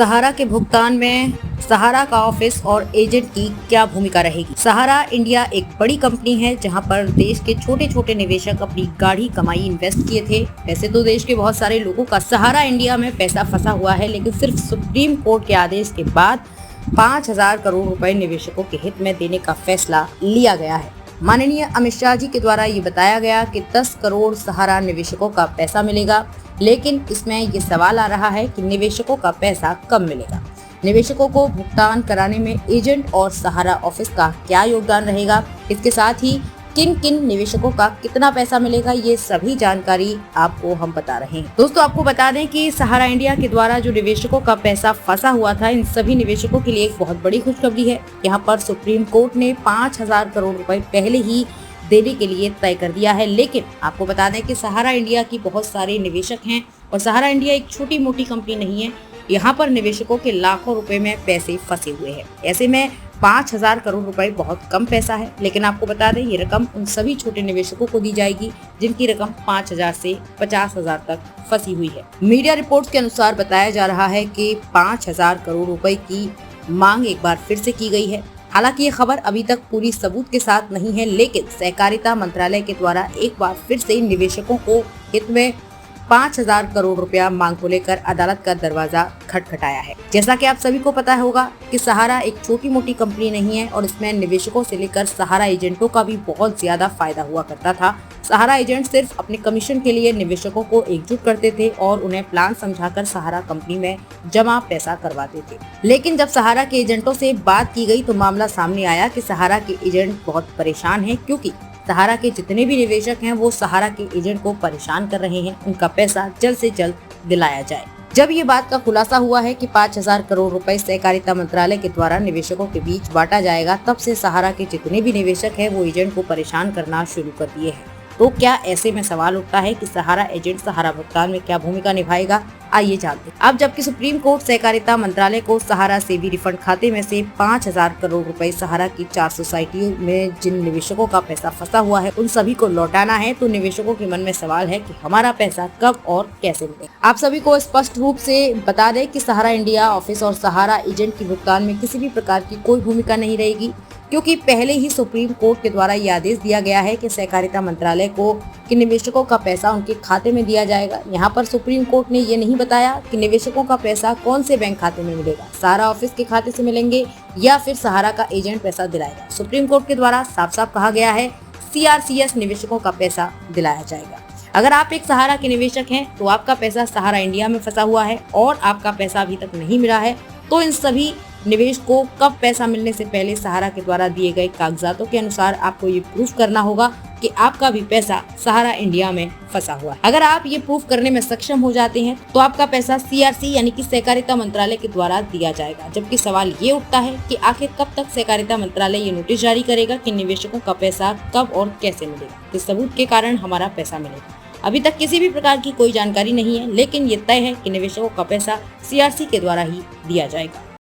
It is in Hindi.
सहारा के भुगतान में सहारा का ऑफिस और एजेंट की क्या भूमिका रहेगी। सहारा इंडिया एक बड़ी कंपनी है जहां पर देश के छोटे छोटे निवेशक अपनी गाढ़ी कमाई इन्वेस्ट किए थे। वैसे तो देश के बहुत सारे लोगों का सहारा इंडिया में पैसा फंसा हुआ है, लेकिन सिर्फ सुप्रीम कोर्ट के आदेश के बाद 5,000 करोड़ रुपए निवेशकों के हित में देने का फैसला लिया गया है। माननीय अमित शाह जी के द्वारा ये बताया गया कि 10 करोड़ सहारा निवेशकों का पैसा मिलेगा, लेकिन इसमें ये सवाल आ रहा है कि निवेशकों का पैसा कब मिलेगा। निवेशकों को भुगतान कराने में एजेंट और सहारा ऑफिस का क्या योगदान रहेगा, इसके साथ ही किन किन निवेशकों का कितना पैसा मिलेगा, ये सभी जानकारी आपको हम बता रहे हैं। दोस्तों, आपको बता दें कि सहारा इंडिया के द्वारा जो निवेशकों का पैसा फंसा हुआ था, इन सभी निवेशकों के लिए एक बहुत बड़ी खुशखबरी है। यहाँ पर सुप्रीम कोर्ट ने 5,000 करोड़ रुपए पहले ही देने के लिए तय कर दिया है। लेकिन आपको बता दें कि सहारा इंडिया की बहुत सारे निवेशक हैं और सहारा इंडिया एक छोटी मोटी कंपनी नहीं है। यहाँ पर निवेशकों के लाखों रुपए में पैसे फंसे हुए हैं। ऐसे में 5,000 करोड़ रुपए बहुत कम पैसा है, लेकिन आपको बता दें ये रकम उन सभी छोटे निवेशकों को दी जाएगी जिनकी रकम 5,000 से 50,000 तक फंसी हुई है। मीडिया रिपोर्ट्स के अनुसार बताया जा रहा है कि 5,000 करोड़ रुपए की मांग एक बार फिर से की गई है। हालांकि ये खबर अभी तक पूरी सबूत के साथ नहीं है, लेकिन सहकारिता मंत्रालय के द्वारा एक बार फिर से निवेशकों को हित में 5,000 करोड़ रुपया मांग को लेकर अदालत का दरवाजा खटखटाया है। जैसा कि आप सभी को पता होगा कि सहारा एक छोटी मोटी कंपनी नहीं है और इसमें निवेशकों से लेकर सहारा एजेंटों का भी बहुत ज्यादा फायदा हुआ करता था। सहारा एजेंट सिर्फ अपने कमीशन के लिए निवेशकों को एकजुट करते थे और उन्हें प्लान समझाकर सहारा कंपनी में जमा पैसा करवाते थे। लेकिन जब सहारा के एजेंटों से बात की गई तो मामला सामने आया कि सहारा के एजेंट बहुत परेशान हैं, क्योंकि सहारा के जितने भी निवेशक हैं वो सहारा के एजेंट को परेशान कर रहे हैं। उनका पैसा जल्द से जल्द दिलाया जाए। जब ये बात का खुलासा हुआ है कि 5,000 करोड़ रुपए सहकारिता मंत्रालय के द्वारा निवेशकों के बीच बांटा जाएगा, तब से सहारा के जितने भी निवेशक हैं वो एजेंट को परेशान करना शुरू कर दिए हैं। तो क्या ऐसे में सवाल उठता है कि सहारा एजेंट सहारा भुगतान में क्या भूमिका निभाएगा? आइए जानते हैं। अब जबकि सुप्रीम कोर्ट सहकारिता मंत्रालय को सहारा से भी रिफंड खाते में से 5,000 करोड़ रुपए सहारा की 4 सोसाइटियों में जिन निवेशकों का पैसा फंसा हुआ है उन सभी को लौटाना है, तो निवेशकों के मन में सवाल है कि हमारा पैसा कब और कैसे मिलेगा। आप सभी को स्पष्ट रूप से बता दें कि सहारा इंडिया ऑफिस और सहारा एजेंट की भुगतान में किसी भी प्रकार की कोई भूमिका नहीं रहेगी, क्योंकि पहले ही सुप्रीम कोर्ट के द्वारा ये आदेश दिया गया है कि सहकारिता मंत्रालय को कि निवेशकों का पैसा उनके खाते में दिया जाएगा। यहाँ पर सुप्रीम कोर्ट ने ये नहीं बताया कि निवेशकों का पैसा कौन से बैंक खाते में मिलेगा, सहारा ऑफिस के खाते से मिलेंगे या फिर सहारा का एजेंट पैसा दिलाएगा। सुप्रीम कोर्ट के द्वारा साफ साफ कहा गया है CRCS निवेशकों का पैसा दिलाया जाएगा। अगर आप एक सहारा के निवेशक हैं तो आपका पैसा सहारा इंडिया में फंसा हुआ है और आपका पैसा अभी तक नहीं मिला है, तो इन सभी निवेश को कब पैसा मिलने से पहले सहारा के द्वारा दिए गए कागजातों के अनुसार आपको ये प्रूफ करना होगा कि आपका भी पैसा सहारा इंडिया में फंसा हुआ है। अगर आप ये प्रूफ करने में सक्षम हो जाते हैं तो आपका पैसा CRC यानी कि सहकारिता मंत्रालय के द्वारा दिया जाएगा। जबकि सवाल ये उठता है कि आखिर कब तक सहकारिता मंत्रालय ये नोटिस जारी करेगा कि निवेशकों का पैसा कब और कैसे मिलेगा, किस सबूत के कारण हमारा पैसा मिलेगा। अभी तक किसी भी प्रकार की कोई जानकारी नहीं है, लेकिन ये तय है कि निवेशकों का पैसा CRC के द्वारा ही दिया जाएगा।